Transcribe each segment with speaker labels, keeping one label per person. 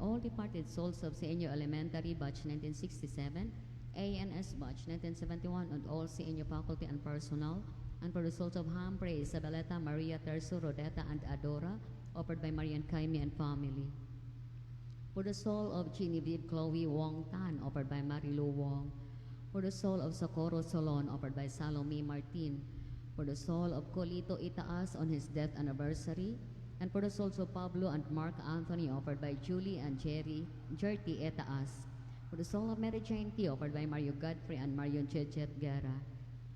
Speaker 1: all departed souls of Senior Elementary Batch 1967, ANS Batch 1971, and all Senior faculty and personnel, and for the souls of Humphrey, Isabeleta, Maria, Terso, Rodetta, and Adora, offered by Marian Kaimi and family. For the soul of Genevieve Chloe Wong Tan, offered by Marilu Wong. For the soul of Socorro Solon, offered by Salome Martin. For the soul of Colito Itaas on his death anniversary. And for the souls of Pablo and Mark Anthony, offered by Julie and Jerty Itaas. For the soul of Mary Jane T, offered by Mario Godfrey and Marion Chechet Guerra.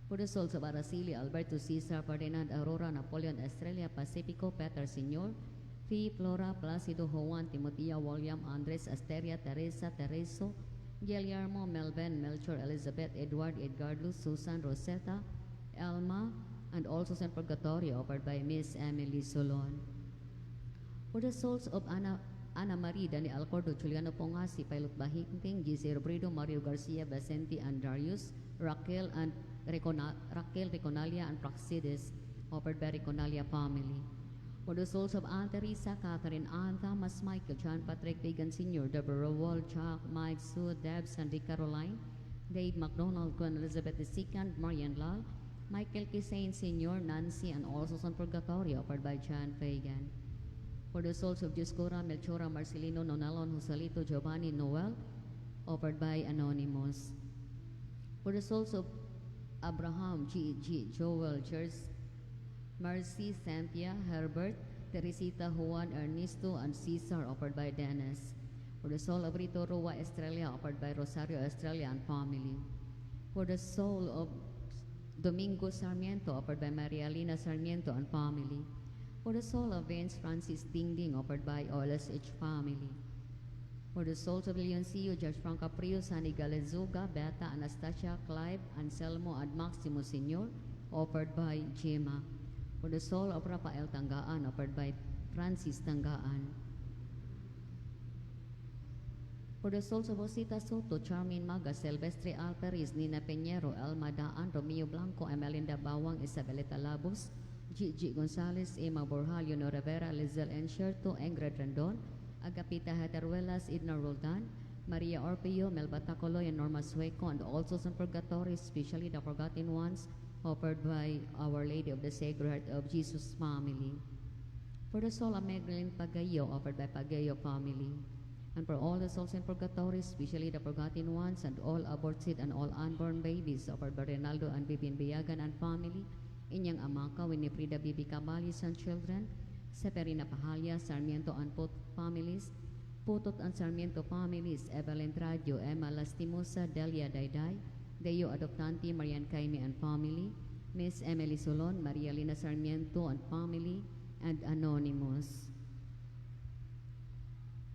Speaker 1: For the souls of Araceli, Alberto Cesar, Ferdinand Aurora, Napoleon Estrella, Pacifico, Peter Senior, Fee, Flora, Placido, Juan, Timotea, William, Andres, Asteria, Teresa, Tereso, Guillermo, Melvin, Melchor, Elizabeth, Edward, Edgardo, Susan, Rosetta, Elma, and also San Purgatorio, offered by Miss Emily Solon. For the souls of Ana Marie, Dani Alcordo, Juliano Pongasi, Pilot Bahinting, Giselle Brido, Mario Garcia, Vicente, and Darius, Raquel, Reconalia, and Praxides, offered by Reconalia family. For the souls of Aunt Teresa, Catherine, Ann Thomas, Michael, John Patrick, Pagan Sr., Deborah Wall, Chuck, Mike, Sue, Deb, Sandy Caroline, Dave McDonald, Gwen Elizabeth II, Marian Lal, Michael Kisain Sr., Nancy, and also San Purgatorio, offered by John Fagan. For the souls of Juscora, Melchora, Marcelino, Nonalon, Joselito, Giovanni, Noel, offered by Anonymous. For the souls of Abraham, G. Joel, Chers, Mercy, Cynthia, Herbert, Teresita, Juan, Ernesto, and Cesar, offered by Dennis. For the soul of Rito Roa Estrella, offered by Rosario Estrella and family. For the soul of Domingo Sarmiento, offered by Maria Lina Sarmiento and family. For the soul of Vince Francis Dingding, offered by OLSH family. For the souls of Leoncio, George Franca Prius, Hani Galezuga, Beta, Anastasia, Clive, Anselmo, and Maximo Sr., offered by Gemma. For the soul of Rafael Tanggaan, offered by Francis Tanggaan. For the souls of Osita Soto, Charmin Maga, Silvestre Alperis, Nina Peñero, Elma Daan, Romeo Blanco, Emelinda Bawang, Isabelita Labus, Gigi Gonzalez, Emma Borja, Leonor Rivera, Lizel Enxerto, Ingrid Rendon, Agapita Heteruelas, Idna Roldan, Maria Orpeo, Melba Tacoloy, and Norma Sueco, and also some purgatories, especially the forgotten ones, offered by Our Lady of the Sacred Heart of Jesus family. For the soul of Magdalene Pagayo, offered by Pagayo family. And for all the souls in purgatory, especially the forgotten ones, and all aborted and all unborn babies, offered by Rinaldo and Bibin Biagan and family, Inyang Amaka, Winifrida Bibi Cabalis and children, Severina Pahalia, Sarmiento and Pot families, Putot and Sarmiento families, Evelyn Tradio, Emma Lastimosa, Delia Dayday, Deo Adoptanti, Marian Kaimi and family, Miss Emily Solon, Maria Lina Sarmiento and family, and Anonymous.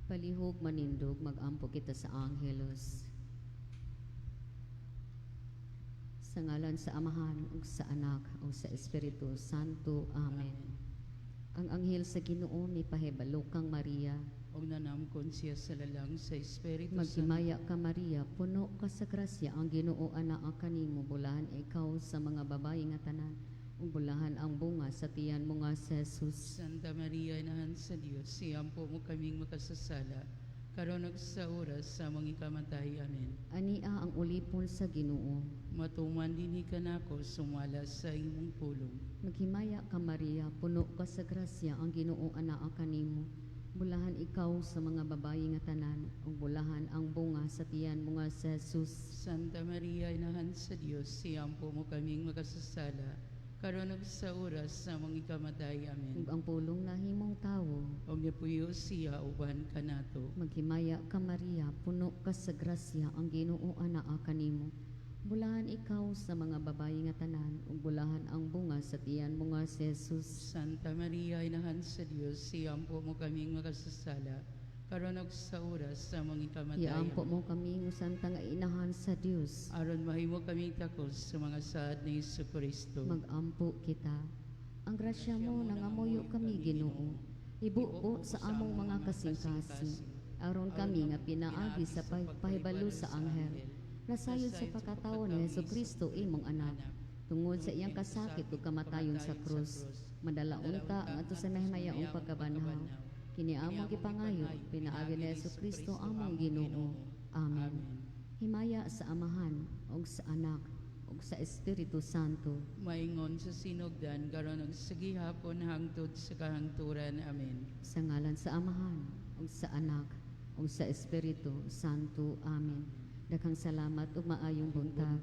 Speaker 1: Palihog manindog, mag-ampo kita sa Angelos. Sa ngalan sa Amahan, ug sa Anak, ug sa Espiritu Santo. Amen. Ang anghel sa Ginoo mipahibalo kang Maria,
Speaker 2: og nanamkon siya sa lalang sa Espiritu
Speaker 1: Maghimaya ka Maria, puno ka sa grasya, ang Ginoo anaa kanimo, bulahan ikaw sa mga babayi nga tanan, ug bulahan ang bunga sa tiyan mo nga si Jesus.
Speaker 2: Santa Maria, inahan sa Dios, siyampo mo kaming makasasala, karon ug sa oras sa among ikamatay. Amen.
Speaker 1: Ania ang ulipon sa Ginoo.
Speaker 2: Matuman dinhi kanako sumala sa imong pulong.
Speaker 1: Maghimaya ka Maria, puno ka sa grasya, ang Ginoo anaa kanimo, bulahan ikaw sa mga babayi nga tanan, ug bulahan ang bunga sa tiyan mo nga si Jesus.
Speaker 2: Santa Maria, inahan sa Dios, siyampo mo kaming makasasala, karon ug sa oras sa among ikamatay. Amen.
Speaker 1: Ug ang pulong nahimong tawo,
Speaker 2: og nipuyo siya uban kanato.
Speaker 1: Maghimaya ka Maria, puno ka sa grasya, ang Ginoo anaa kanimo, bulahan ikaw sa mga babayi nga tanan, ug bulahan ang bunga sa tiyan mo nga si Jesus.
Speaker 2: Santa Maria, inahan sa Dios, siyampo mo kaming makasasala, karon ug sa oras sa among ikamatay.
Speaker 1: Iampo mo kami ng santa nga inahan sa Dios,
Speaker 2: aron mahimo kaming takos sa mga saad ni Jesucristo.
Speaker 1: magampo kita. Ang grasya mo nangamuyo kami Ginoo, ibuo sa among mga kasing-kasing, aron kami nga pinaagi sa pahibalo sa anghel, nasayod sa pagkatawo ni Jesucristo imong anak, tungod sa iyang kasakit ug kamatayon sa krus, madalaon ta ang ato sa mahimayaong pagkabanhaw. Kini among gipangayo, pinaagi ni Jesu-Kristo among Ginoo. Amen. Himaya sa Amahan, ug sa Anak, ug sa Espiritu Santo.
Speaker 2: Maingon sa sinugdan, karon ug sa gihapon hangtod sa kahangturan. Amen.
Speaker 1: Sa ngalan sa Amahan, ug sa Anak, ug sa Espiritu Santo. Amen. Daghang salamat ug maayong buntag.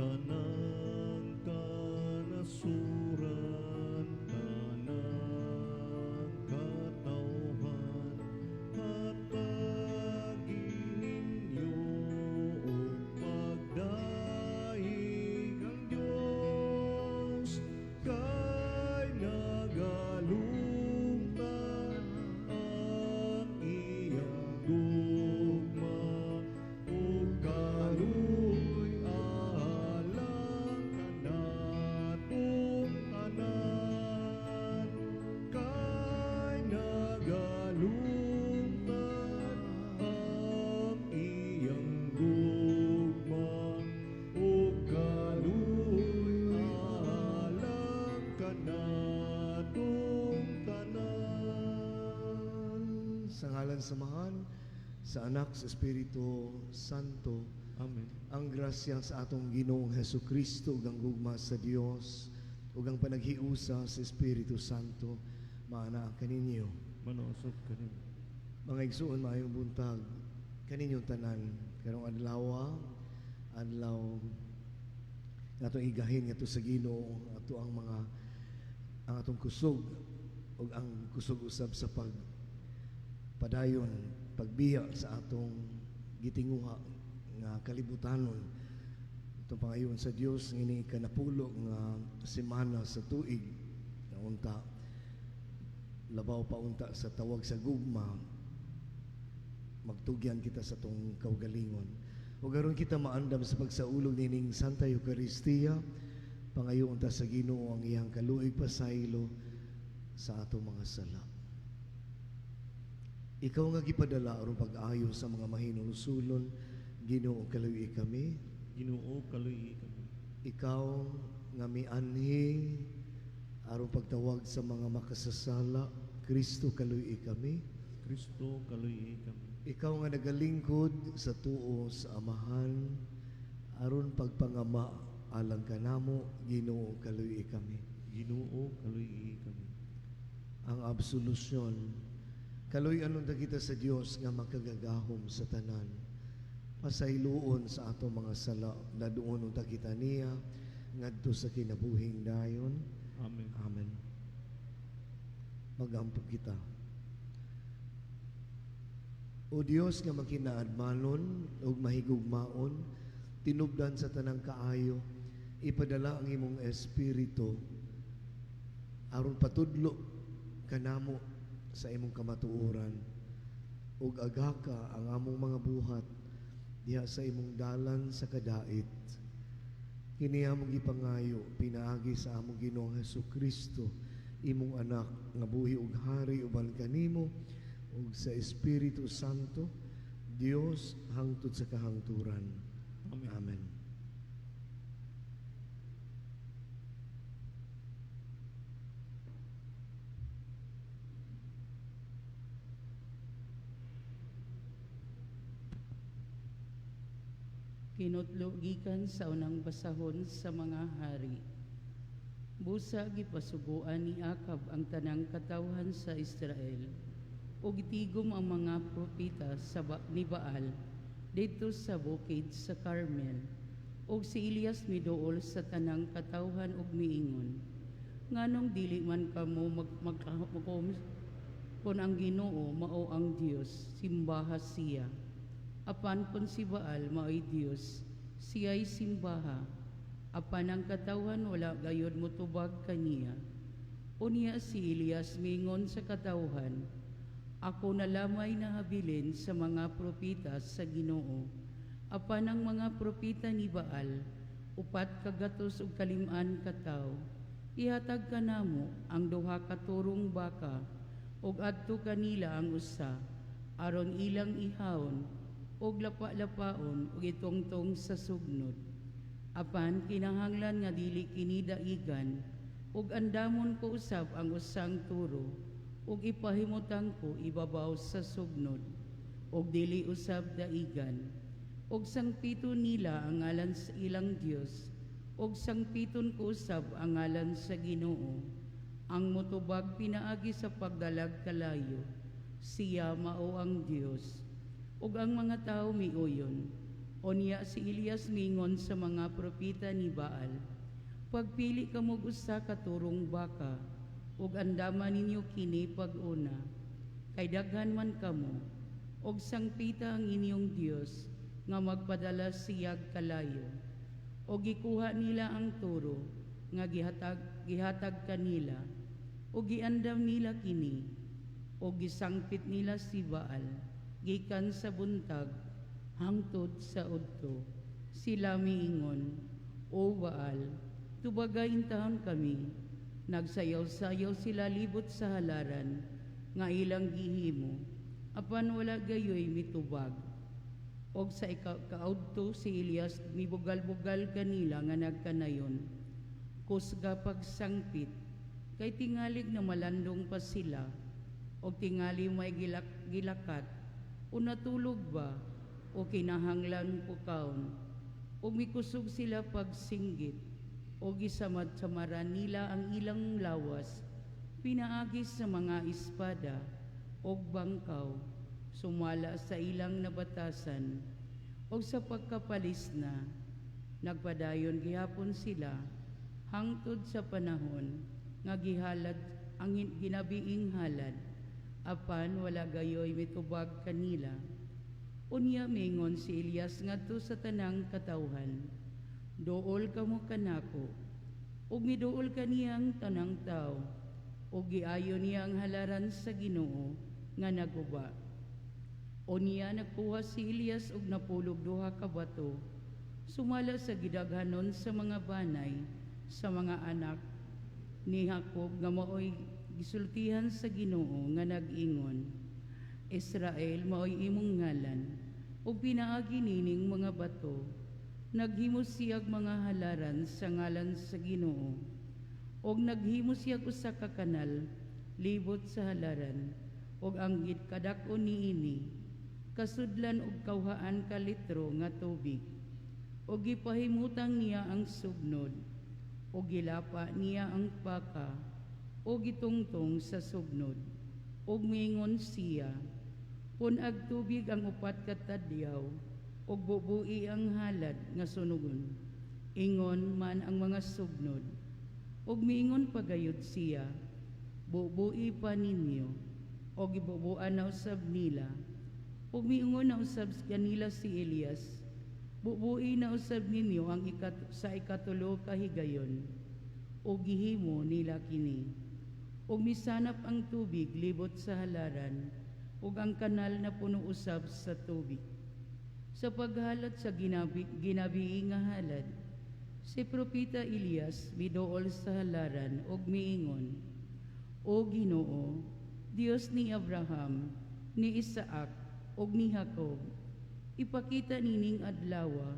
Speaker 3: tanang kanasuran, tanang katawhan, hatagin ninyo o pagdaig ang Diyos kay nagalungtan ang iyang gugma o kaluy alang kanatong tanan kay nagalungtan ang iyang gugma o kaluy alang kanatong tanan. Sa ngalan samahan sa Anak sa Espiritu Santo,
Speaker 4: Amen.
Speaker 3: ang grasya sa atong Ginoong Hesukristo ug ang gugma sa Dios ug ang panaghiusa sa Espiritu Santo maana kaninyo.
Speaker 4: Manausap ka rin.
Speaker 3: Mga igsuon maayong buntag kaninyong tanan karong adlaw natong igahin ngadto sa Ginoo ato ang atong kusog ug ang kusog usab sa padayon pagbiya sa atong gitinguha nga kalibutanon itong pangayon sa Dios ngini kanapulo nga semana sa tuig na unta labaw pa unta sa tawag sa gugma magtugyan kita sa tong kaugalingon ug aron kita maandam sa pagsaulog nining Santa Eucharistia pangayon unta sa Ginoo ang iyang kaluig pasaylo sa atong mga sala. Ikaw nga gipadala aron pag-ayo sa mga mahinungsulon, Ginoo kaluy kami.
Speaker 4: Ginoo kaluy kami.
Speaker 3: Ikaw nga mianhi aron pagtawag sa mga makasasala, Kristo kaluy kami.
Speaker 4: Kristo kaluy kami.
Speaker 3: Ikaw nga nagalingkod sa tuo sa Amahan aron pagpangama alang kanamo, Ginoo kaluy kami.
Speaker 4: Ginoo kaluy kami.
Speaker 3: Ang absolusyon kaluy anon ta kita sa Dios nga makagagahom sa tanan. Pasayloon sa ato mga sala naduon unta kita niya ngadto sa kinabuhing dayon.
Speaker 4: Amen.
Speaker 3: Amen. Magampo kita. O Dios nga makinaadmanon ug mahigugmaon tinubdan sa tanang kaayo ipadala ang imong espiritu aron patudlo kanamo sa imong kamatuoran ug agaka ang among mga buhat diha sa imong dalan sa kadait kini among gipangayo pinaagi sa among Ginoong Hesukristo imong anak nga buhi ug hari uban kanimo ug sa Espiritu Santo Dios hangtod sa kahangturan.
Speaker 4: Amen.
Speaker 3: Amen.
Speaker 2: Kinutlo gikan sa unang basahon sa mga hari. Busa gipasuguan ni Akab ang tanang katawhan sa Israel. O gitigom ang mga propeta ni Baal dito sa bukid sa Carmel. O si Elias miduol sa tanang katawhan ug miingon, nganong dili man kamo magkom kung ang Ginoo mao ang Dios, simbaha siya. Apan pun si Baal mao'y Diyos, siya'y simbaha. Apan ang katawhan wala gayod motubag kaniya. Unya si Elias mingon sa katawhan, ako na lamay nahabilin sa mga propita sa Ginoo. Apan ang mga propita ni Baal, upat kagatos ug kaliman kataw. Ihatag kanamo ang duha ka turong baka, ug adto kanila ang usa, aron ilang ihawon, og lapa-lapaon og itongtong sa sugnod. Apan kinahanglan nga dili kini daigan ug andamon ko usab ang usang turo ug ipahimutang ko ibabaw sa sugnod ug dili usab daigan. Ug sangpito nila ang ngalan sa ilang Dios ug sangpiton ko usab ang ngalan sa Ginoo. Ang motubag pinaagi sa pagdalag kalayo, siya mao ang Dios. Ug ang mga tao miuyon, Unya si Elias mingon sa mga propeta ni Baal, pagpili kamo usa ka turong baka, ug andaman ninyo kini pag-una, kay daghan man kamo, ug sangpita ang inyong Dios, nga magpadala siyag kalayo. O gikuha nila ang turo, nga gihatag kanila, o giandam nila kini, o gisangpit nila si Baal, gikan sa buntag, hangtod sa udto. Sila miingon, O Baal, tubagain taon kami. Nagsayaw-sayaw sila libot sa halaran, nga ilang gihimo, apan wala gayoy mitubag. Og sa kaudto si Elias, mibugal-bugal kanila nga nagkanayon. Kusga pagsangpit, kay tingalig na malandong pa sila, og tingali may gilakat, o natulog ba, o kinahanglan po kaon, o mikusog sila pagsinggit, o gisamad-samaran nila ang ilang lawas, pinaagis sa mga espada, o bangkaw, sumala sa ilang nabatasan, o sa pagkapalis na, nagpadayon gihapon sila, hangtod sa panahon, nga gihalad ang ginabiing halad, apan wala gayoy mitubag kanila. Unya mingon si Elias ngadto sa tanang katawhan, Dool kamo kanako, ug miduol kaniyang tanang tao, ug giayo niya ang halaran sa Ginoo nga naguba. Unya nagkuha si Elias ug napulog duha ka bato, sumala sa gidaghanon sa mga banay sa mga anak ni Jacob nga maoy gisultihan sa Ginoo nga nag-ingon, Israel maoy imong ngalan, ug pinaagi nining mga bato, naghimo siyag mga halaran sa ngalan sa Ginoo, ug naghimo siyag usa ka kanal libot sa halaran, ug ang gidkadakon niini kasudlan og kawhaan ka litro nga tubig, ug gipahimutang niya ang sugnod, ug gilapa niya ang paka, ug gitungtong sa sugnod, ug mingon siya, punag tubig ang upat ka tadyaw, ug bubui ang halad nga sunugon. Ingon man ang mga sugnod, ug mingon pagayod siya, bubui pa ninyo, ug ibubuan na usab nila, ug miingon na usab kanila si Elias, bubui na usab ninyo ang sa ikatulo ka higayon, ug gihimo nila kini. Ug misanap ang tubig libot sa halaran, ug ang kanal na puno usab sa tubig. Sa paghalat sa ginabii nga halad, si propeta Elias miduol sa halaran ug miingon, O Ginoo, Dios ni Abraham, ni Isaac, ug ni Jacob, ipakita nining adlawa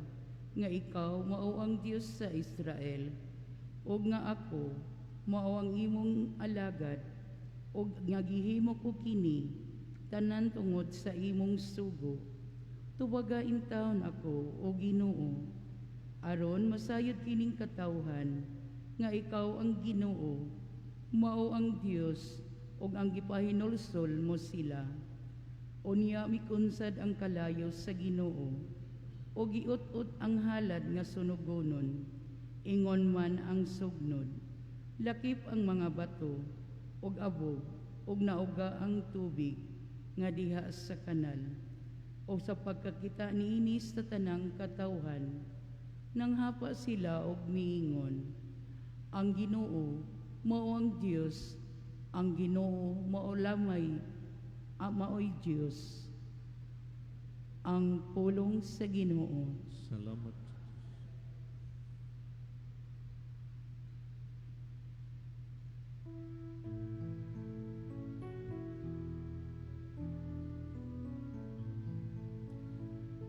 Speaker 2: nga ikaw mao ang Dios sa Israel, ug nga ako mao ang imong alagad, ug nga gihimo ko kini tanan tungod sa imong sugo. Tubagain taon ako, O Ginoo, aron masayod kining katawhan nga ikaw ang Ginoo, mao ang Dios, ug ang gipahinulsol mo sila. Unya mikunsad ang kalayo sa Ginoo, ug giut-ut ang halad nga sunugonon, ingon man ang sugnod. Lakip ang mga bato, ug abog, ug nauga ang tubig nga diha sa kanal. O sa pagkakita niini sa tanang katawhan, nang hapa sila og miingon, ang Ginoo mao ang Dios, ang Ginoo mao lamay maoy Dios. Ang pulong sa Ginoo.
Speaker 4: Salamat.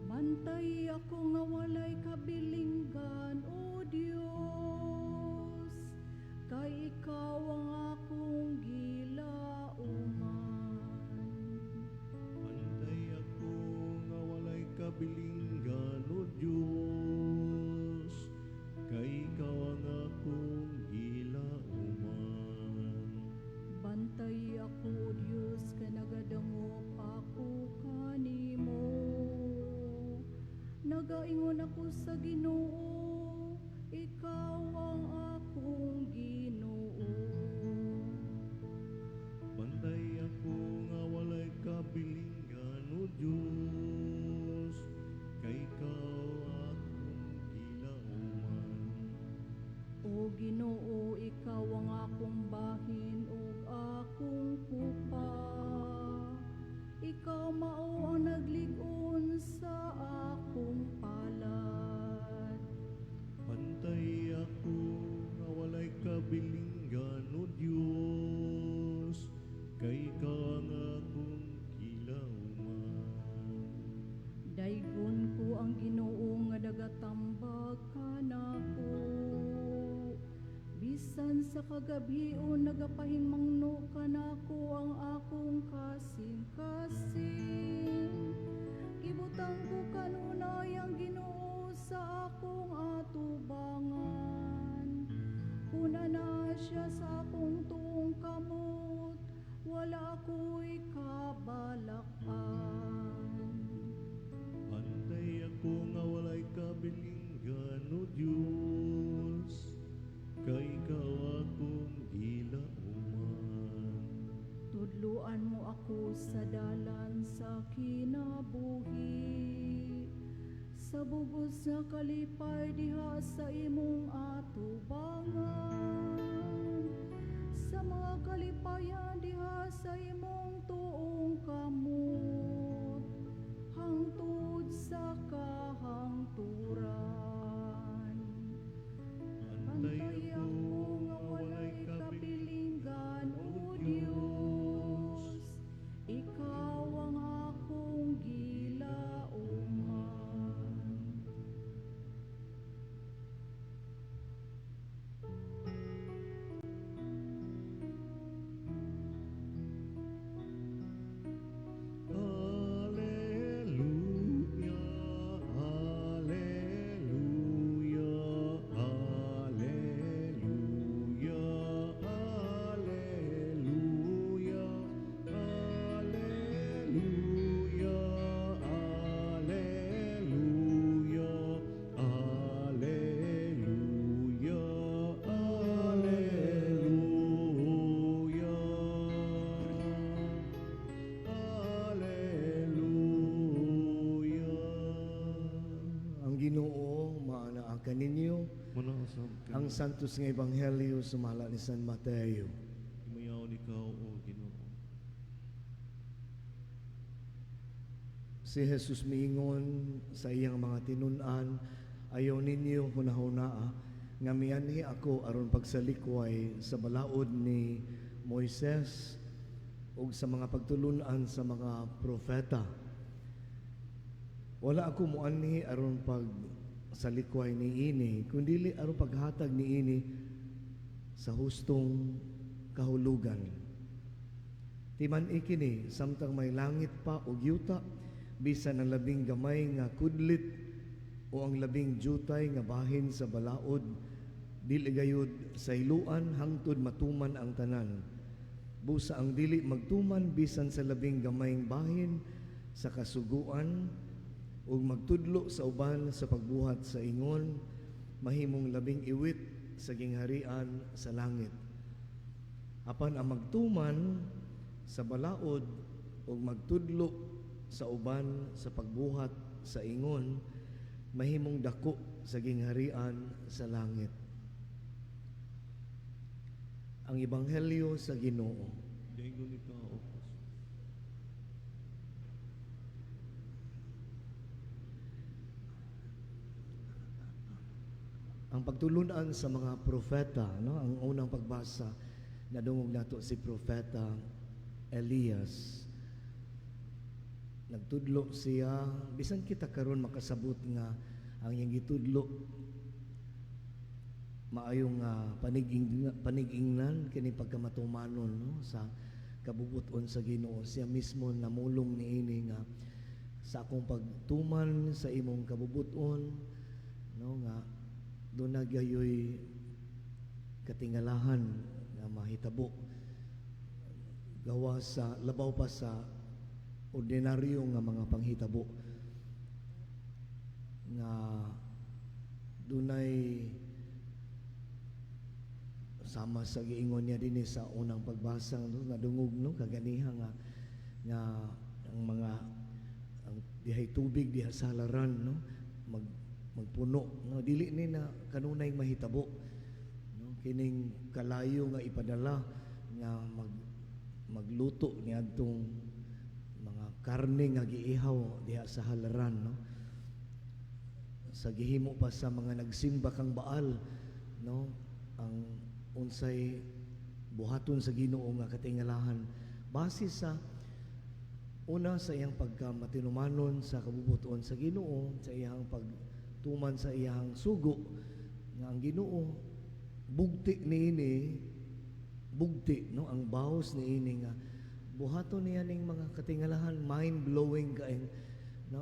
Speaker 5: Bantay ako nga walay kabilinggan, O Dios, kay ikaw ang akong gilauman.
Speaker 4: Pantay ako nga walay kabilinggan, O Diyos, kay ikaw ang akong gilauman.
Speaker 5: Bantay ako, O Dios, kay nagadangop ako kanimo. Nagaingon ako sa Ginoo, ikaw ang akong Ginoo.
Speaker 4: Bantay ako nga walay kabilingan, O Diyos, kay ikaw akong gilauman.
Speaker 5: O Ginoo, ikaw ang akong bahin ug akong kupa. Ikaw mao ang naglig-on sa akong palad.
Speaker 4: Bantay ako nga walay kabilingan, O Diyos, kay ikaw ang akong gilauman.
Speaker 5: Daygon ko ang Ginoo nga nagatambag kanako. Bisan sa kagabion nagapahimangno kanako ang akong kasing-kasing. Ibutang ko kanunay ang Ginoo sa akong atubangan. Kuna na siya sa akong tuong kamot, wala ako'y kabalakan.
Speaker 4: Bantay ako nga walay kabilingan, O Diyos, kay ikaw akong gilauman.
Speaker 5: Tudluan mo ako sa dalan sa kinabuhi, sa bugos nga kalipay diha sa imong atubangan, sa mga kalipayan diha sa imong tuong kamot, hangtod sa kahangturan.
Speaker 4: Bantay ako nga walay kabilingan, O Diyos,
Speaker 5: ikaw ang akong gilauman.
Speaker 4: Hallelujah, hallelujah, hallelujah, hallelujah, hallelujah, hallelujah, hallelujah.
Speaker 3: Ang Ginoo maanaakan ninyo
Speaker 4: Manasam ka.
Speaker 3: ang santos nga ebanghelyo sumala ni San Mateo.
Speaker 4: Imayaw ni Kao, O Ginoo.
Speaker 3: Si Jesus miingon sa iyang mga tinun-an, ayaw ninyo hunahunaa nga mianhi ako aron pagsalikway sa balaod ni Moises ug sa mga pagtulunan sa mga propeta. Wala ako muanhi aron pag salikway ni ini, kundili aron paghatag ni ini sa hustong kahulugan. Timan ikini samtang may langit pa ug yuta, bisan ang labing gamay nga kudlit o ang labing jutay nga bahin sa balaod, dili gayud sa iluan hangtod matuman ang tanan. Busa ang dili magtuman bisan sa labing gamayng bahin sa kasuguan ug magtudlo sa uban sa pagbuhat sa ingon, mahimong labing iwit sa gingharian sa langit. Apan ang magtuman sa balaod ug magtudlo sa uban sa pagbuhat sa ingon, mahimong dako sa gingharian sa langit. Ang ebanghelyo sa Ginoo.
Speaker 4: Denggo ni Kao.
Speaker 3: Ang pagtulunan sa mga propeta, no? Ang unang pagbasa nadungog nato si propeta Elias. Nagtudlo siya, bisan kita karon makasabot nga ang iyang gitudlo maayong panigingnan kini pagkamatumanon, no? Sa kabubuton sa Ginoo. Siya mismo namulong niini nga sa akong pagtuman sa imong kabubuton, no, nga doon nagyayoy katingalahan nga mahitabo gawa sa labaw pa sa ordinaryo nga mga panghitabo. nga dunay sama sa giingon niya dinhi sa unang pagbasa no, nga dungog no kaganiha nga ang mga ang dihay tubig diha sa halaran no magpuno no dili ni na kanunay mahitabo no kining kalayo nga ipadala nga magluto niadtong mga karne nga giihaw diha sa halaran no sa gihimo pa sa mga nagsimba kang Baal no ang unsay buhaton sa Ginoo nga katingalahan base sa una sa iyang pagkamatinumanon sa kabubuton sa Ginoo sa iyang pagtuman sa iyang sugo nga ang Ginoo bugti no ang bawas niini nga buhaton niya ning mga katingalahan mind blowing kaayong no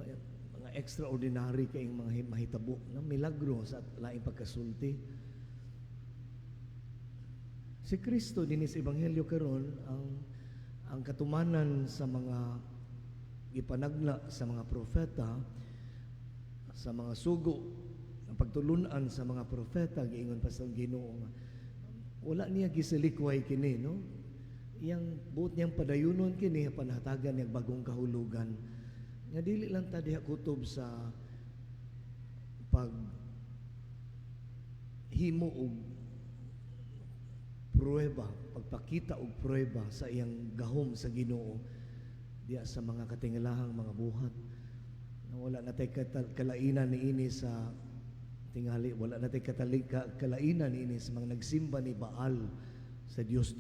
Speaker 3: mga extraordinary kaayong mga mahitabo no milagro sa laing pagkasulti. Si Kristo dinhi sa ebanghelyo karon ang katumanan sa mga ipanagla sa mga propeta sa mga sugo ang pagtulunan sa mga propeta giingon pa sa Ginoo nga wala niya gisilikway kini no iyang buot niyang padayunon kini panahatagan niyang bagong kahulugan nga dili lang ta diha kutob sa pag himo og pruweba, pagpakita og pruweba sa iyang gahom sa Ginoo diya sa mga katingalahang mga buhat. Wala na tay kalainan niini sa tingali, wala na tay kalainan niini sa mga nagsimba ni Baal sa Dios.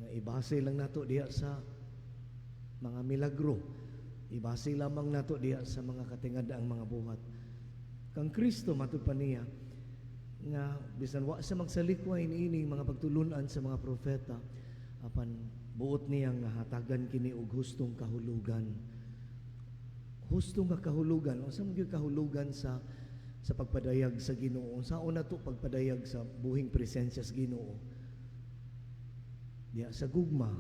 Speaker 3: Nga ibase lang nato diya sa mga milagro. Ibase lamang nato diya sa mga katingadaang mga buhat. Kang Kristo matud pa niya nga bisan wa sa magsalikway niining mga pagtulunan sa mga propeta apan buot niya nga hatagan kini og hustong kahulugan nga kahulugan unsa man gyud kahulugan sa pagpadayag sa Ginoo sa una to pagpadayag sa buhing presensya sa Ginoo diya sa gugma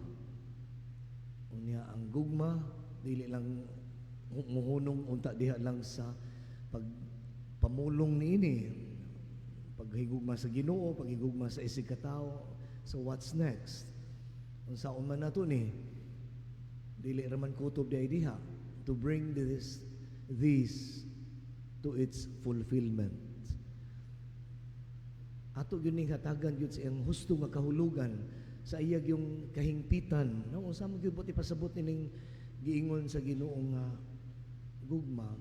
Speaker 3: unya ang gugma dili lang muhunong unta diha lang sa pagpamulong niini paghigugma sa Ginoo, paghigugma sa isig katao. So what's next? Unsaon man nato ni dili raman kutob diha to bring this to its fulfillment. Ato gyud ning hatagan gyud sa iyang husto nga kahulugan sa iyag yung kahingpitan. No, unsa man gyud buti pasabot ning giingon sa Ginoo nga gugma.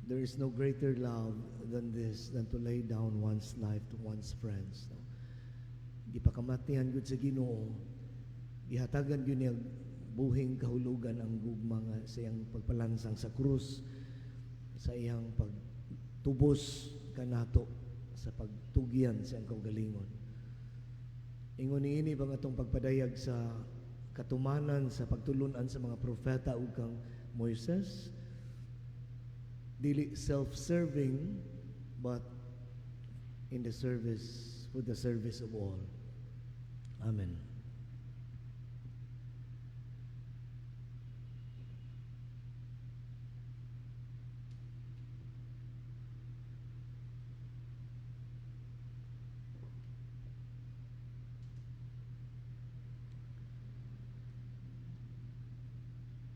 Speaker 3: There is no greater love than this, than to lay down one's life to one's friends. No? Gipakamatihan gud sa Ginoo, gihatagan gyud niya buhing kahulugan ang gugma nga sa iyang pagpalansang sa krus, sa iyang pagtubos kanato sa pagtugyan sa iyang kaugalingon. Ingon niini bang atong pagpadayag sa katumanan sa pagtulunan sa mga propeta ug kang Moises, dili self-serving but in the service, for the service of all. Amen.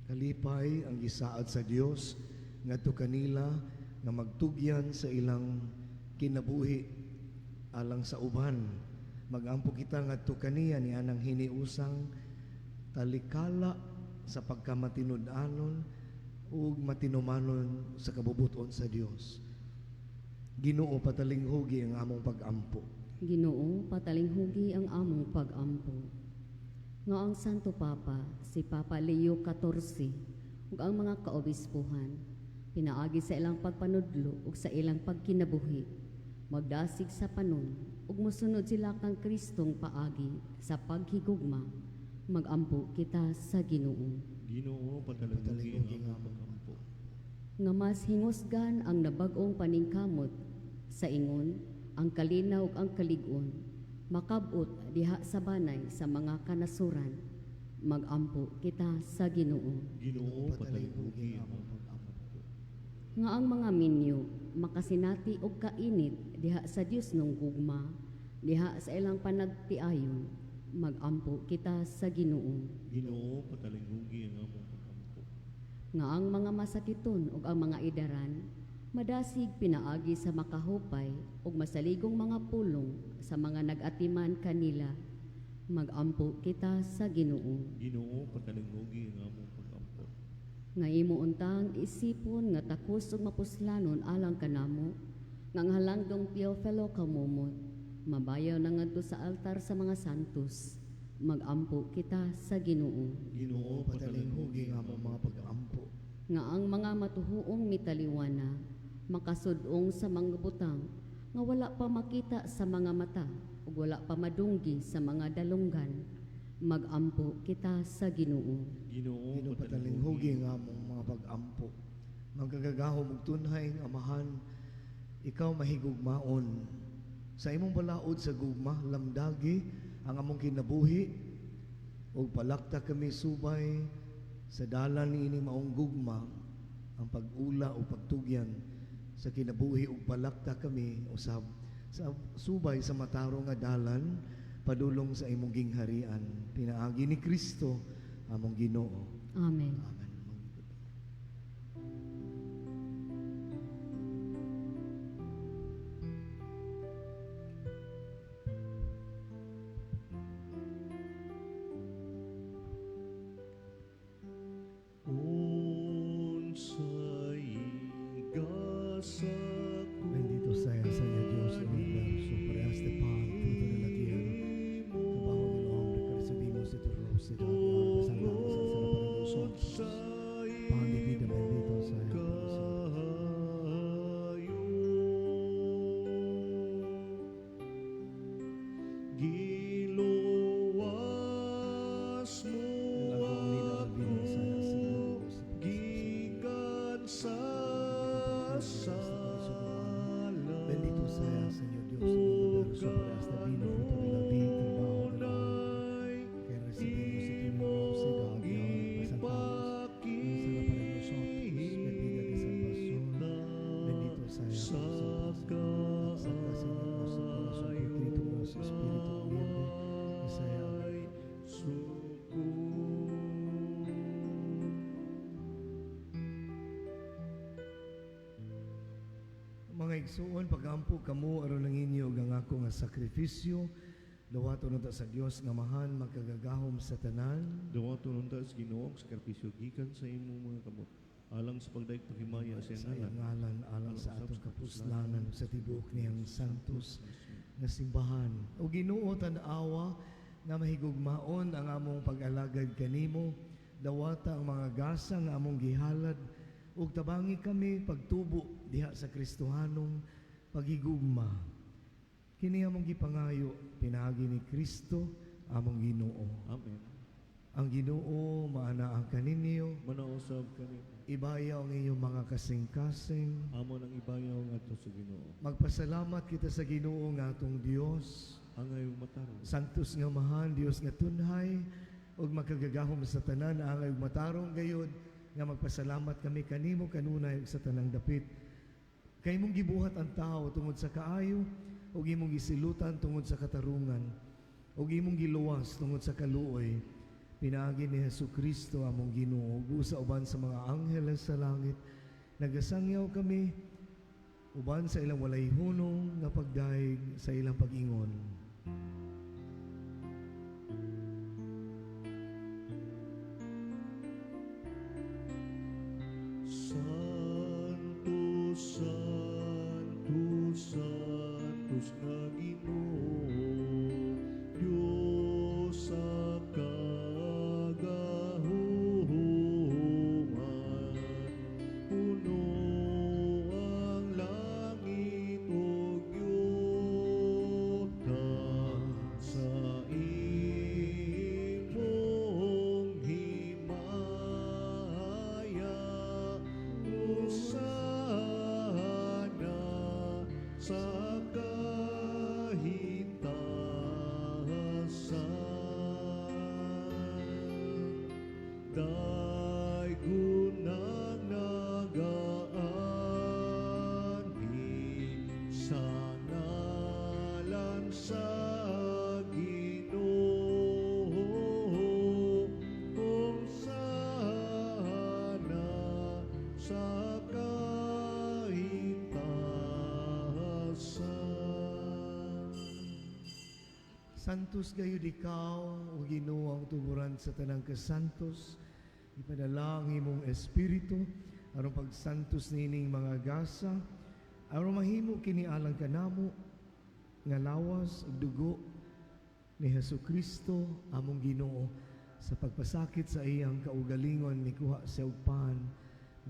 Speaker 3: Kalipay ang gisaad sa Dios ngadto kanila nga magtugyan sa ilang kinabuhi alang sa uban. Magampo kita ngadto kaniya ni anang hiniusang talikala sa pagkamatinud-anon ug matinumanon sa kabubuton sa Dios. Ginoo patalinghugi ang among pag-ampo.
Speaker 1: Ginoo, patalinghugi ang among pag-ampo. Nga ang Santo Papa, si Papa Leo XIV, ug ang mga kaobispuhan, pinaagi sa ilang pagpanudlo ug sa ilang pagkinabuhi, magdasig sa panon, ug mosunod sila kang Kristong paagi sa paghigugma, magampo kita sa Ginoo.
Speaker 4: Ginoo, patalinghugi ang among pag-ampo.
Speaker 1: Nga mas hingusgan ang nabag-ong paningkamot sa ingon, ang kalinaw ug ang kalig-on, makabot diha sa banay sa mga kanasuran, magampo kita sa Ginoo.
Speaker 4: Ginoo, patalinghugi ang among pag-ampo.
Speaker 6: Nga ang mga minyo makasinati og kainit diha sa Dios nung gugma, diha sa ilang panagtiayon, magampo kita sa Ginoo.
Speaker 4: Ginoo, patalinghugi ang among pagkampo.
Speaker 6: Nga ang mga masakiton ug ang mga idaran, madasig pinaagi sa makahupay ug masaligong mga pulong sa mga nagatiman kanila, magampo kita sa Ginoo.
Speaker 4: Ginoo, patalinghugi ang among pagkampo.
Speaker 6: Nga imo untang isipon nga takos ug mapuslanon alang kanamo, nga ang halangdong Teofilo kamumot, mabayaw na ngadto sa altar sa mga santos, magampo kita sa Ginoo.
Speaker 3: Ginoo, patalinghugi ang among mga pag-ampo.
Speaker 6: Nga ang mga matuhuong mitaliwana, makasudong sa mga butang, nga wala pa makita sa mga mata, ug wala pa madunggi sa mga dalunggan, magampo kita sa Ginoo.
Speaker 4: Ginoo,
Speaker 3: Ginoo, patalinghugi ang among mga pag-ampo. Magkagagahom ug tunhay ang Amahan, ikaw mahigugmaon. Sa imong balaod sa gugma, lamdagi ang among kinabuhi, ug palakta kami subay sa dalan ni ining maong gugma, ang pag-ula o pagtugyan sa kinabuhi ug palakta kami usab sa subay sa matarong nga dalan padulong sa imong gingharian. Pinaagi ni Kristo among Ginoo.
Speaker 6: Amen.
Speaker 3: Amen.
Speaker 4: Unsay igasa ko.
Speaker 3: Bendito sea, Señor Dios del universo, por este pan, fruto de la tierra, trabajo del hombre que recibimos de tu rostro, y ahora sanamos al ser para nosotros. Pan de vida, bendito sea por siempre.
Speaker 4: Giluwas mo
Speaker 3: El agua unida al vino y sea Señor Dios.
Speaker 4: gikan sa sala.
Speaker 3: Bendito sea, Señor Dios del universo, por este vino, fruto de la vida, trabajo del hombre que recibimos de tu generosidad, y ahora presentamos y será para nosotros bebida de salvación. Bendito sea por siempre. Santa Señor, nuestro corazón contrito, nuestro espíritu humilde, y sea mga igsuon, pagampo kamo aron lang inyo ang ako nga sakripisyo, dawato nunta sa Dios nga mahan magkagagahom sa tanan.
Speaker 4: Dawato nunta sa Ginoo ang sakripisyo gikan sa imong mga kamot. Alang sa pagdaig paghimaya sa
Speaker 3: Sa
Speaker 4: iyang
Speaker 3: iyang ngalan, alang sa atong kapuslanan, sa tibuok niyang santos nga simbahan. O Ginoo tan-awa nga mahigugmaon ang among pag-alagad kanimo, dawata ang mga gasa nga among gihalad, ug tabangi kami pagtubo diha sa Kristohanong paghigugma. Kini among gipangayo, pinaagi ni Kristo among Ginoo.
Speaker 4: Amen.
Speaker 3: Ang Ginoo maanaa kaninyo,
Speaker 4: Manausab kani.
Speaker 3: ibayaw ang inyong mga kasing-kasing.
Speaker 4: Amon ang ibayaw ngadto sa Ginoo.
Speaker 3: Magpasalamat kita sa Ginoo nga atong Dios.
Speaker 4: Angay matarong.
Speaker 3: Santos nga mahan, Dios nga tunhay, ug makagagahom sa tanan, angay ug matarong gayud, nga magpasalamat kami kanimo kanunay ug sa tanang dapit. Kay mong gibuhat ang tao tungod sa kaayo, ug imong gisilutan tungod sa katarungan, ug imong giluwas tungod sa kaluoy. Pinaagi ni Jesucristo among Ginoo, ug sa uban sa mga anghel sa langit, nagasangyaw kami uban sa ilang walay hunong nga pagdaig sa ilang pag-ingon.
Speaker 4: Santos, Santos, Santos na Ginoo, Diyos sa kagahuman, puno ang langit ug yuta sa imong himaya. Hosana sa kahitasan, daygon ang nagaanib
Speaker 3: Santos gayud ikaw, o Ginoo ang tuburan sa tanang kasantos. Ipadala ang imong espiritu aron pagsantos nining mga gasa, aron mahimo kini alang kanamo nga lawas ug dugo ni Hesukristo among Ginoo. Sa pagpasakit sa iyang kaugalingon mikuha sa ugpan,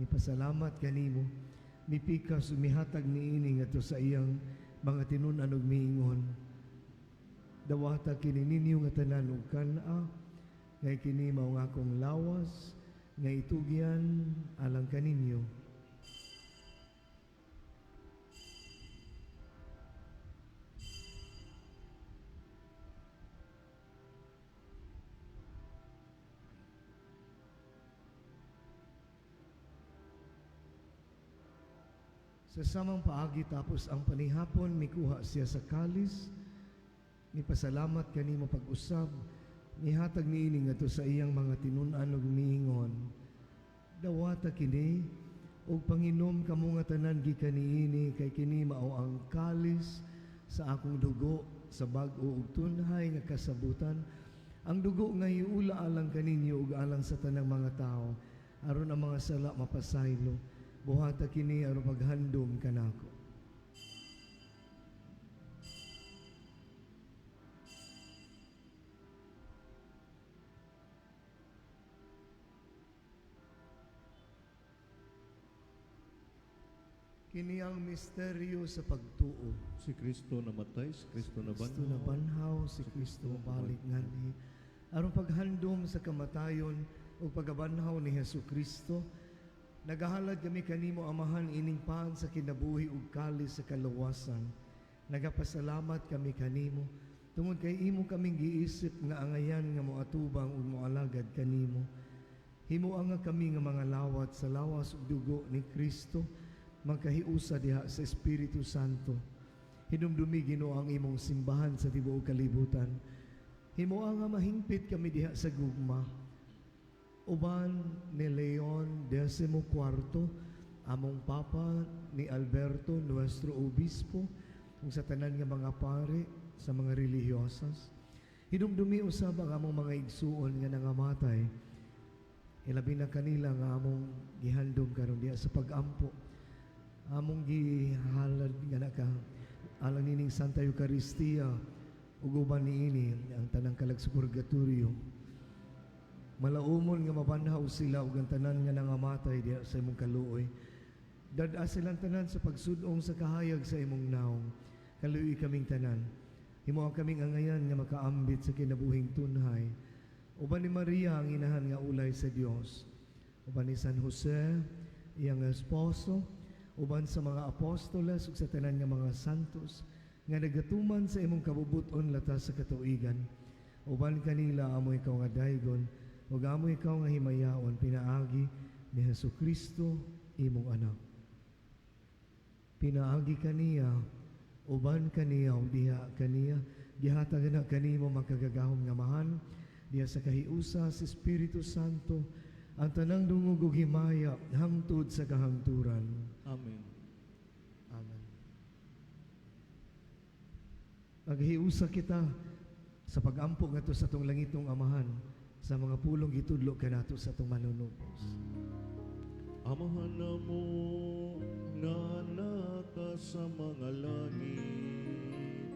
Speaker 3: mipasalamat kanimo, mipikas ug mihatag niini ngadto sa iyang mga tinun-an ug miingon. Dawata kini ninyo nga tanan ug kana, ngay kini mao nga akong lawas nga itugyan alang kaninyo. Sa samang paagi tapos ang panihapon mikuha siya sa kalis, mipasalamat kanimo pag-usab, mihatag niini ngadto sa iyang mga tinun-an ug miingon. Dawata kini ug panginom kamo nga tanan gikan niini kay kini mao ang kalis sa akong dugo sa bag-o ug tunhay nga kasabutan. Ang dugo nga iula alang kaninyo ug alang sa tanang mga tao aron ang mga sala mapasaylo. Buhata kini aron paghandom kanako. Kini ang misteryo sa pagtuo.
Speaker 4: Si Kristo namatay, si Kristo
Speaker 3: Kristo
Speaker 4: nabanhaw.
Speaker 3: nabanhaw, si Kristo balik nganhi. Aron paghandom sa kamatayon o pagabanhaw ni Hesukristo, nagahalad kami kanimo amahan ining paan sa kinabuhi ug kalis sa kaluwasan. Nagapasalamat kami kanimo tungod kay imo kaming giisip nga angayan nga moatubang ug moalagad kanimo. Himuang nga kami nga mga lawat sa lawas ug dugo ni Kristo, magkahiusa diha sa Espiritu Santo. Hinumdumi Ginoo ang imong simbahan sa tibuok kalibutan. Himuang nga mahingpit kami diha sa gugma. Uban ni Leon XIV, among Papa ni Alberto, nuestro Obispo, ug sa tanan nga mga pare sa mga relihiyosas. Hinumdumi usab ang among mga igsuon nga nangamatay. Ilabi na kanila nga among gihandom karon diha sa pag-ampo. Among gihalad nga naka alang nining Santa Eucharistia ug uban niini ang tanang kalag sa purgatorio. Malaumon nga mabanhaw sila ug ang tanan nga nangamatay diha sa imong kaluoy. Dad-a silang tanan sa pagsudong sa kahayag sa imong naong. Kaluoy kaming tanan. Himo kaming angayan nga makaambit sa kinabuhing tunhay. Uban ni Maria ang inahan nga ulay sa Dios. Uban ni San Jose, iyang esposo, uban sa mga apostoles ug sa tanan nga mga santos nga nagatuman sa imong kabubuton latas sa katuigan. Uban kanila amo ikaw nga daygon ug amo ikaw nga himayaon pinaagi ni Hesukristo imong anak. Pinaagi kaniya, uban kaniya ug diha kaniya, gihatag na kanimo makagagahom nga mahan diha sa kahiusa sa Espiritu Santo, ang tanang dungog ug himaya hangtod sa kahangturan.
Speaker 4: Amen.
Speaker 3: Amen. Maghiusa kita sa pag-ampo ngadto sa atong langitong amahan, sa mga pulong gitudlo kanato sa atong manunubos.
Speaker 4: Amahan na mo na naka sa mga langit,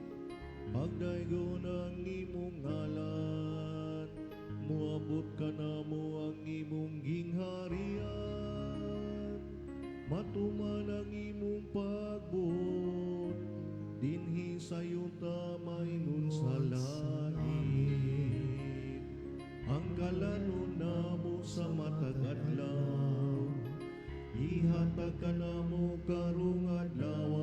Speaker 4: pagdaygon ang imong ngalan, muabot ka na mo ang imong gingharian, matuman ang imong pagbuot, dinhi sa yuta maingon sa langit. Ang kalanon na mo sa matag adlaw, ihatag ka na mo karong adlaw,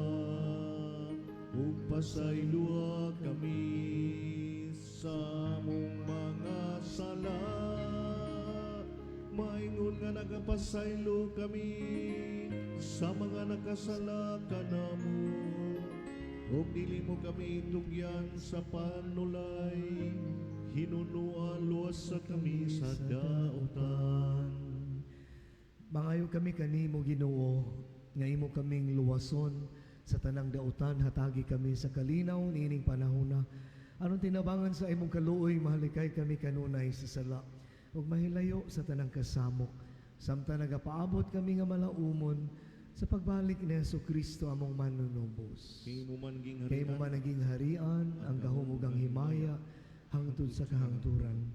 Speaker 4: ug pasayloa kami sa among mga sala. Maingon nga nagapasaylo kami sa mga nakasala kanamo, ug dili mo kami tugyan sa panulay, hinunuan luwas sa kami sa dautan.
Speaker 3: Mangayo kami kanimo Ginoo, nga imo kaming luwason sa tanang dautan, hatagi kami sa kalinaw niining panahona, Aron tinabangan sa imong kaluoy, mahalikay kami kanunay sa sala, ug mahilayo sa tanang kasamok. Samtang nagapaabot kami nga malaumon sa pagbalik ni Jesucristo among manunubos.
Speaker 4: Kay mo man ging
Speaker 3: Kay mo man naging harian, ang kahumugang himaya, hangtod sa kahangturan.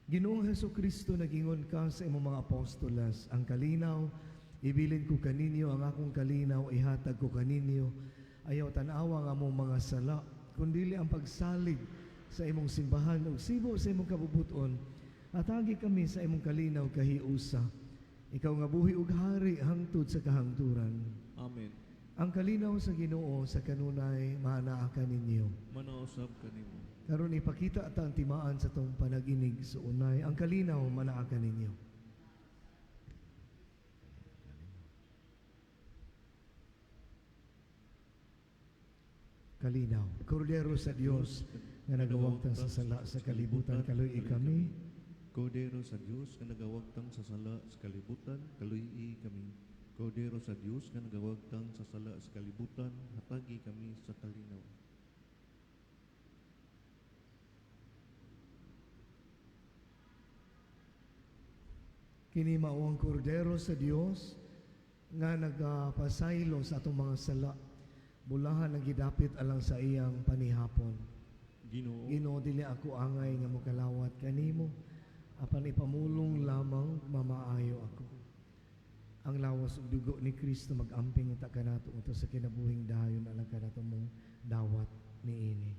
Speaker 3: Ginoong Jesucristo, nagingon ka sa imong mga apostolas, ang kalinaw, ibilin ko kaninyo, ang akong kalinaw, ihatag ko kaninyo. Ayaw tanawa nga among mga sala, kundili ang pagsalig sa imong simbahan ug sibo sa imong kabubuton. Atagi kami sa imong kalinaw kahiusa. Ikaw nga buhi ug hari hangtod sa kahangturan.
Speaker 4: Amen.
Speaker 3: Ang kalinaw sa Ginoo sa kanunay maanaa ka ninyo.
Speaker 4: Manausab kanimo.
Speaker 3: Karon ipakita at ang timaan sa tong panaginig sa unay. Ang kalinaw manaa ka ninyo. Kalinaw. Kordero sa Dios nga nagawagtang sa sala sa kalibutan, kaluy kami.
Speaker 4: Kordero sa Dios nga nagawagtang sa sala sa kalibutan, kaluy kami. Kordero sa Dios nga nagawagtang sa sala sa kalibutan, hatagi kami sa kalinaw.
Speaker 3: Kini mao ang kordero sa Dios nga nagapasaylo sa atong mga sala. Bulahan ang gidapit alang sa iyang panihapon.
Speaker 4: Ginoo,
Speaker 3: Ginoo, dili ako angay nga mokalawat kanimo, apan ipamulong lamang mamaayo ako. Ang lawas ug dugo ni Kristo mag-amping ta kanato uto sa kinabuhing dayon alang kanato mong dawat niini.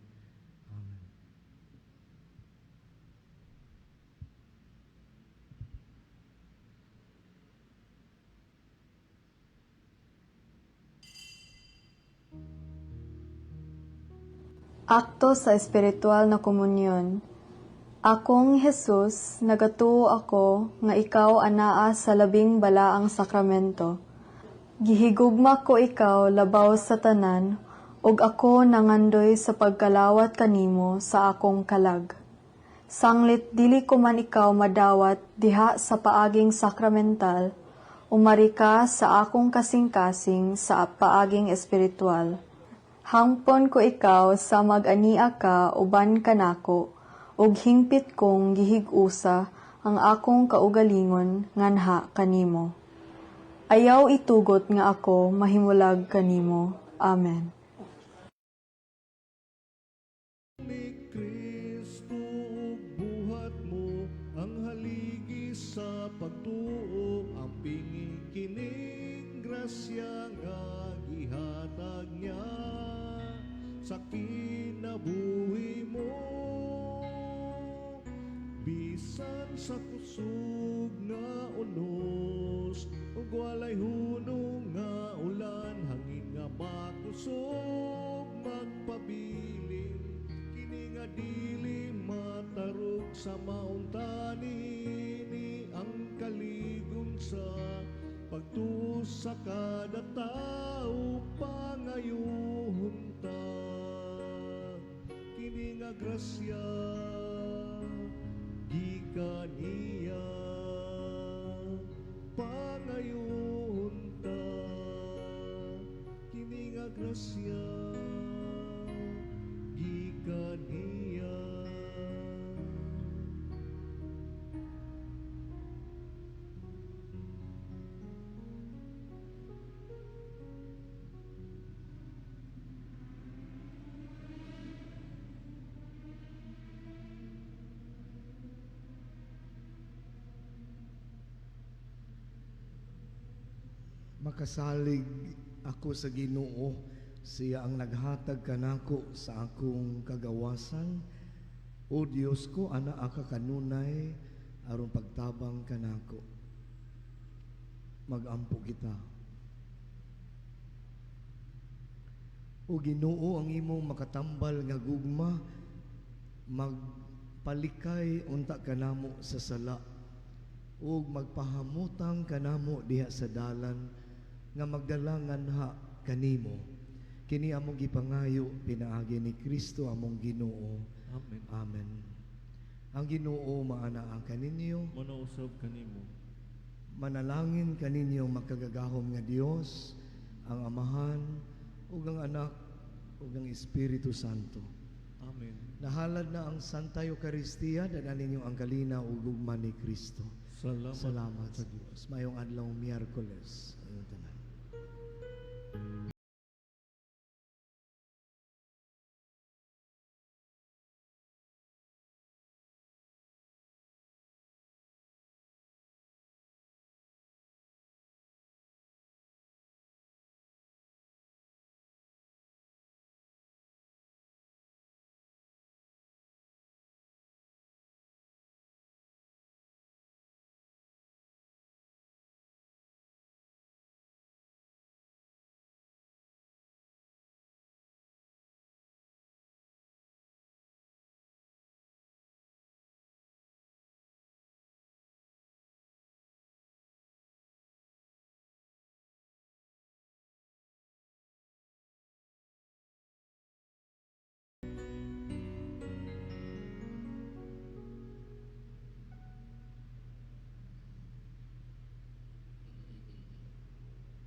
Speaker 3: Amen.
Speaker 7: Akto sa espiritual na komunyon. Akong Jesus, nagatuo ako nga ikaw anaa sa labing balaang sakramento. Gihigugma ko ikaw labaw sa tanan, ug ako nangandoy sa pagkalawat kanimo sa akong kalag. Sanglit dili ko man ikaw madawat diha sa paaging sakramental, umari ka sa akong kasing-kasing sa paaging espiritual. Hangpon ko ikaw sa mag-ania ka uban kanako, ug hingpit kong gihig-usa ang akong kaugalingon nganha kanimo. Ayaw itugot nga ako mahimulag kanimo. Amen.
Speaker 4: ni Kristo ug buhat mo ang haligi sa pagtuo, ang pingi kining grasya nga gihatag niya sa kinabuhi mo. Bisan sa kusog nga unos, ug walay hunong nga ulan, hangin nga makusog magpabilin, kini nga dili matarog sa mauntani ni ang kaligon sa pagtuo sa kada tao pangayuhon ta. Kini nga grasya gikan iya pangayuhon ta. Kini nga grasya gikan iya.
Speaker 3: Makasalig ako sa Ginoo, siya ang naghatag kanako sa akong kagawasan. O Dios ko, ana aka kanunay aron pagtabang kanako. Magampo kita. O Ginoo, ang imong makatambal nga gugma, magpalikay unta kanamo sa sala, ug magpahamutang kanamo diha sa dalan nga magdalangan ha kanimo. Kini among gipangayo pinaagi ni Kristo among Ginoo.
Speaker 4: Amen.
Speaker 3: Amen. Ang Ginoo maanaa kaninyo,
Speaker 4: Manausab kanimo.
Speaker 3: manalangin kaninyo makagagahom nga Dios, ang Amahan ug ang Anak ug ang Espiritu Santo.
Speaker 4: Amen.
Speaker 3: Nahalad na ang Santa Eucharistia, danan ninyo ang kalina ug gugma ni Kristo.
Speaker 4: Salamat
Speaker 3: Salamat sa Dios. Mayong adlaw Miyerkules. Ayun tanan.